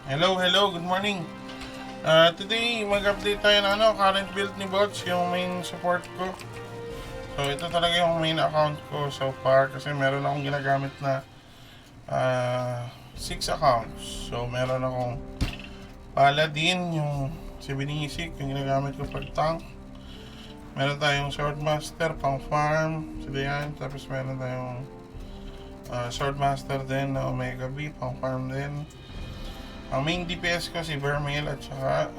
Hello, good morning. Today, mag-update tayo ng current build ni Bots, yung main support ko. So, ito talaga yung main account ko so far kasi meron akong ginagamit na 6 accounts. So, meron akong Paladin, yung si Binisik, yung ginagamit ko pag tank. Meron tayong Swordmaster, pang farm, si Dayan. Tapos meron tayong Swordmaster din na Omega B, pang farm din. Ang main DPS ko si Vermeil at saka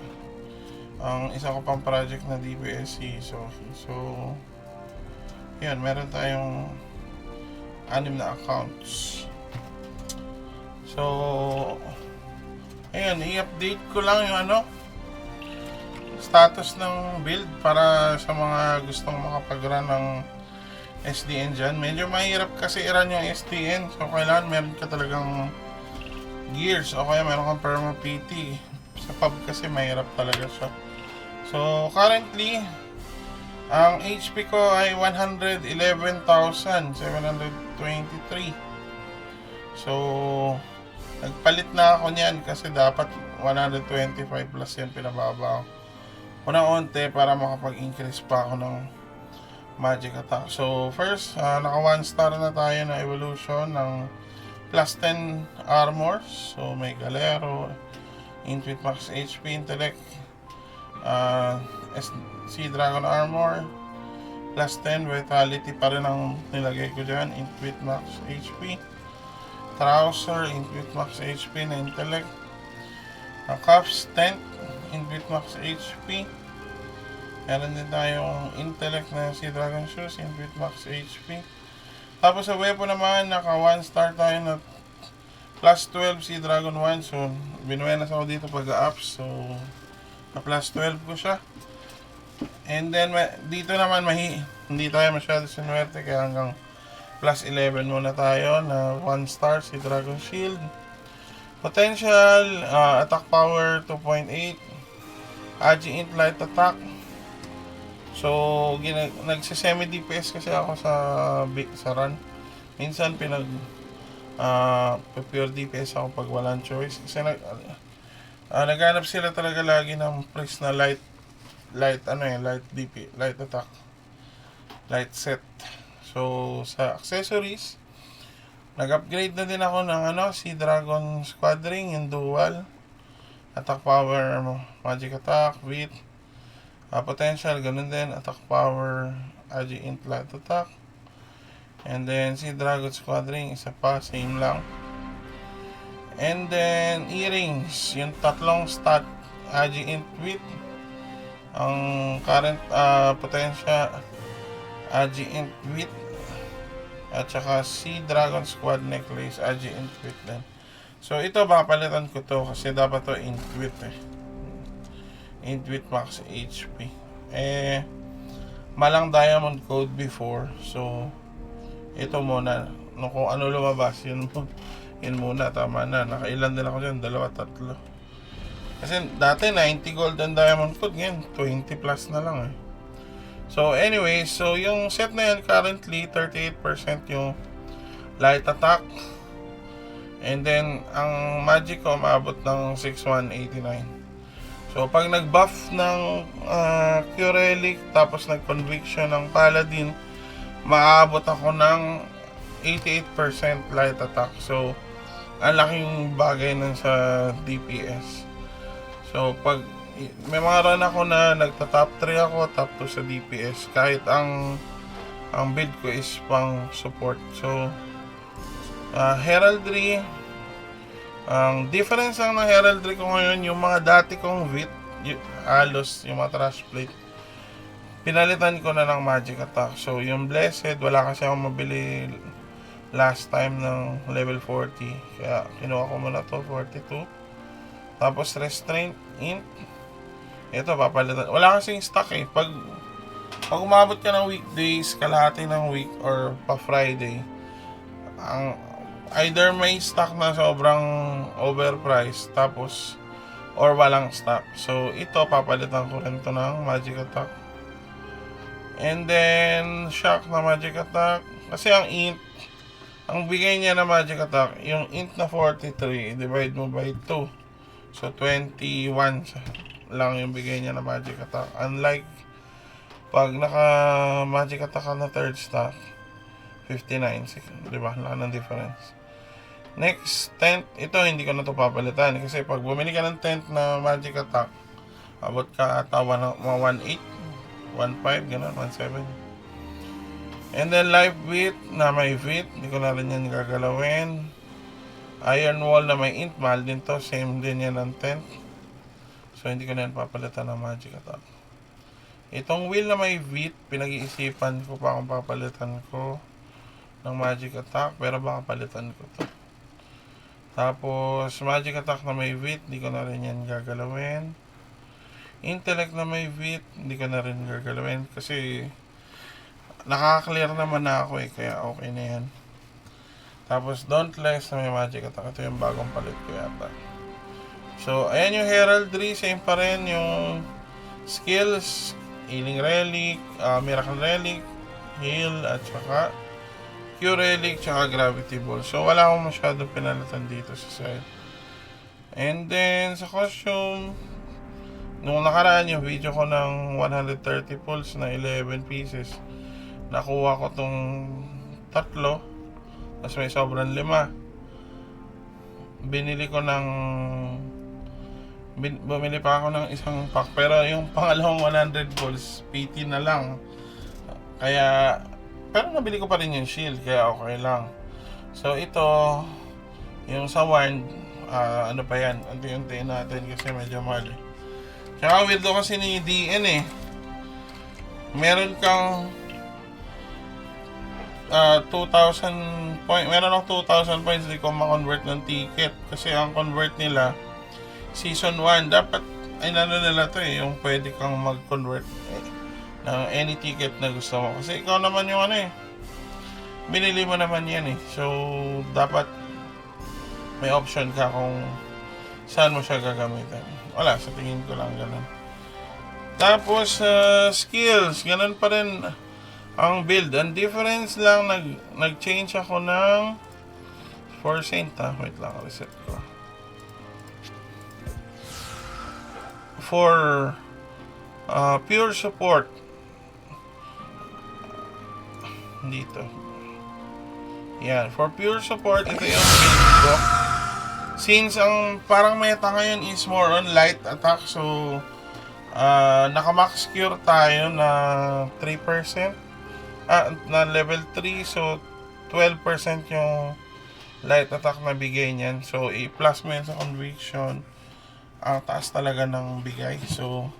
ang isa ko pang project na DPS si Sophie. So, yan, meron tayong 6 na accounts. So, ayan, i-update ko lang yung status ng build para sa mga gustong makapag-run ng SDN dyan. Medyo mahirap kasi i-run yung SDN. So, kailangan meron ka talagang gears o kaya meron kang perma PT. Sa pub kasi mahirap talaga siya. So, currently, ang HP ko ay 111,723. So, nagpalit na ako niyan kasi dapat 125 plus yan pinababa ko. Unang-unti para makapag-increase pa ako ng magic attack. So, first, naka 1 star na tayo na evolution ng plus 10 armors. So, may Galero, Intuit Max HP, Intellect, Sea Dragon Armor, plus 10 Vitality pa rin ang nilagay ko dyan, Intuit Max HP, Trouser, Intuit Max HP na Intellect, Cuffs, Tent, Intuit Max HP, meron din tayong Intellect na Sea Dragon Shoes, Intuit Max HP. Tapos sa weapon naman, naka 1 star tayo na plus 12 si Dragon 1. So, binuenas ako dito pag-ups. So, na plus 12 ko siya. And then, dito naman, hindi tayo masyado sinuwerte. Kaya hanggang plus 11 muna tayo na 1 star si Dragon Shield. Potential, attack power 2.8. Agi Int Light Attack. So, nagsi-semi DPS kasi ako sa run. Minsan pure DPS ako pag walang choice kasi naghanap sila talaga lagi ng priest na light DP, light attack, light set. So, sa accessories, nag-upgrade na din ako ng si Dragon Squad Ring, yung dual attack power, magic attack, beat. Potential, ganun din. Attack power, Agi Int Light Attack. And then, si Dragon Squad Ring, isa pa, same lang. And then, earrings, yung tatlong stat, Agi Int Wit. Ang current potential, Agi Int Wit. At saka si Dragon Squad Necklace, Agi Int Wit din. So, ito, papalitan ko to kasi dapat to Int Wit Intuit Max HP. Malang diamond code before. So, ito muna. Kung ano lumabas, yun muna. Tama na. Nakailan din ako dyan. 2, 3. Kasi dati 90 gold and diamond code. Ngayon, 20 plus na lang . So, anyway. So, yung set na yan currently, 38% yung light attack. And then, ang magic ko, maabot ng 6189. So, pag nag-buff ng Q-Relic, tapos nag-conviction ng Paladin, maaabot ako ng 88% light attack. So, ang laking bagay nun sa DPS. So, pag may mga run ako na nagta-top 3 ako, top 2 sa DPS, kahit ang build ko is pang support. So, Heraldry, ang difference lang ng heraldry ko ngayon, yung mga dati kong wit, halos yung mga trash plate, pinalitan ko na ng magic attack. So, yung blessed, wala kasi akong mabili last time ng level 40. Kaya, kinuha ko muna to, 42. Tapos, restraint, int. Ito, papalitan. Wala kasing stock . Pag umabot ka ng weekdays, kalahati ng week, or pa Friday, either may stock na sobrang overpriced tapos or walang stock. So, ito papalitan ko rin to ng magic attack. And then, shock na magic attack. Kasi ang int, ang bigay niya na magic attack, yung int na 43, divide mo by 2. So, 21 lang yung bigay niya na magic attack. Unlike, pag naka-magic attack ka na third stock, 59. Diba? Laki ng difference. Next, tent. Ito, hindi ko na ito papalitan. Kasi pag bumili ka ng tent na magic attack, abot ka ata 1.8, 1.5, gano'n, 1.7. And then, life beat na may fit. Hindi ko na rin yan gagalawin. Iron wall na may int. Mahal din to. Same din yan ng tent. So, hindi ko na yan papalitan ng magic attack. Itong wheel na may fit, pinag-iisipan ko pa kung papalitan ko ng magic attack. Pero baka palitan ko to. Tapos, magic attack na may fit. Hindi ko na rin yan gagalawin. Intellect na may fit. Hindi ko na rin gagalawin. Kasi, nakaka-clear naman na ako kaya okay na yan. Tapos, Dauntless na may magic attack. Ito yung bagong palit ko yata. So, ayan yung heraldry. Same pa rin yung skills. Healing relic, miracle relic, heal, at saka cure relic, tsaka gravity ball. So, wala akong masyadong pinalitan dito sa side. And then, sa costume, nung nakaraan yung video ko ng 130 pulls na 11 pieces, nakuha ko tong 3. Tapos may sobrang 5. Binili ko ng bumili pa ako ng isang pack. Pero yung pangalawang 100 balls, PT na lang. Kaya, pero nabili ko pa rin yung shield. Kaya okay lang. So ito, yung sa wand, ano pa yan? Unti-unti natin kasi medyo mahal eh. Tsaka weirdo kasi ni DN eh. Meron kang 2,000 points. Meron akong 2,000 points, hindi ko ma-convert ng ticket. Kasi ang convert nila, Season 1. Dapat, ay nila to eh, yung pwede kang mag-convert ng any ticket na gusto mo. Kasi ikaw naman yung binili mo naman yan eh. So, dapat may option ka kung saan mo siya gagamitin. Wala, sa tingin ko lang ganun. Tapos, skills. Ganun pa rin ang build. Ang difference lang, nag-change ako ng for Saint wait lang, reset ko. For pure support dito. Yan, for pure support, ito yung build ko. Since ang parang meta ngayon is more on light attack, so naka-max cure tayo na 3%. Na level 3, so 12% yung light attack na bigay niyan. So i-plus mo yan sa conviction. Ang taas talaga ng bigay. So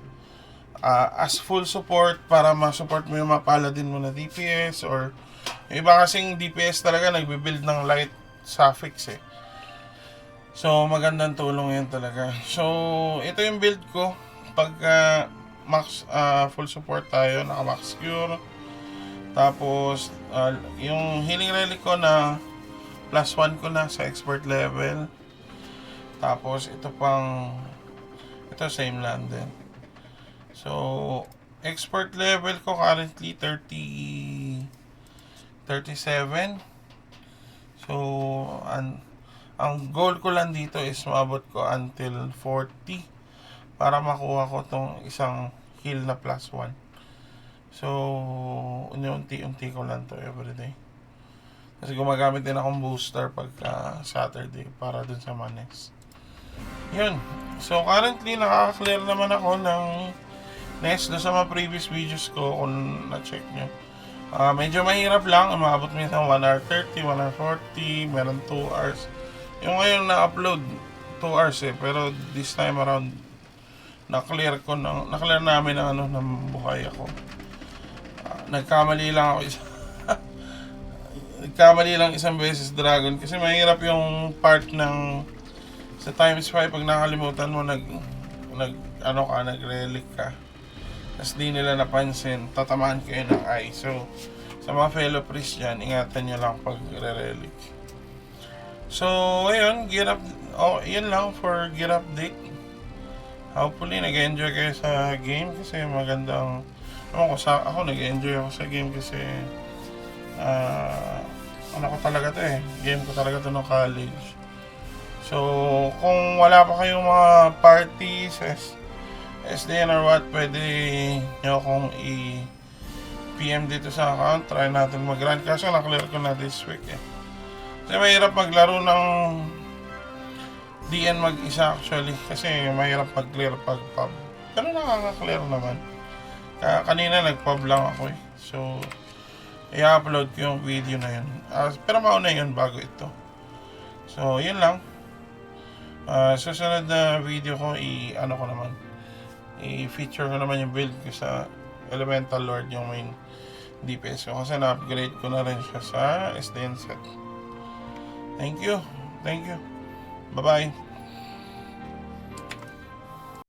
as full support para ma-support mo yung mga paladin mo na DPS, or yung iba kasing DPS talaga nagbe-build ng light suffix eh. So magandang tulong yan talaga. So ito yung build ko pagka full support tayo, naka max cure. Tapos, yung healing relic ko na plus 1 ko na sa expert level. Tapos, ito same lang din. So, expert level ko currently 37. So, ang goal ko lang dito is maabot ko until 40 para makuha ko tong isang heal na plus 1. So, unti-unti ko lang to everyday. Kasi gumagamit din akong booster pagka Saturday para dun sa manes. Yun. So, currently, nakaka-clear naman ako ng next do sa mga previous videos ko kung na-check nyo. Medyo mahirap lang. Umabot minsan 1 hour 30, 1 hour 40, meron 2 hours. Yung ngayon na-upload, 2 hours eh. Pero this time around, na-clear namin ng buhay ako. Nagkamali lang isang beses dragon kasi mahirap yung part ng sa times 5 pag nakalimutan mo nag-relic ka, tapos di nila napansin, tatamaan kayo ng eye. So sa mga fellow priest dyan, ingatan nyo lang pag re-relic. So ayun, gear up, yun lang for gear update. Hopefully nag-enjoy kayo sa game kasi magandang ako nag-enjoy ako sa game kasi ano ko talaga to eh. Game ko talaga to ng college. So, kung wala pa kayong mga parties, SDN or what, pwede nyo akong PM dito sa account. Try natin mag-run. Kaso na-clear ko na this week eh. Kasi mahirap maglaro ng DN mag-isa actually. Kasi mahirap mag-clear pag pub. Pero nakaka-clear naman. Kanina nag-pub lang ako eh. So, i-upload ko yung video na yun. Pero mauna yun bago ito. So, yun lang. Susunod na video ko, i-ano ko naman. I-feature ko naman yung build ko sa Elemental Lord, yung main DPS ko. Kasi na-upgrade ko na rin siya sa SDN set. Thank you. Thank you. Bye-bye.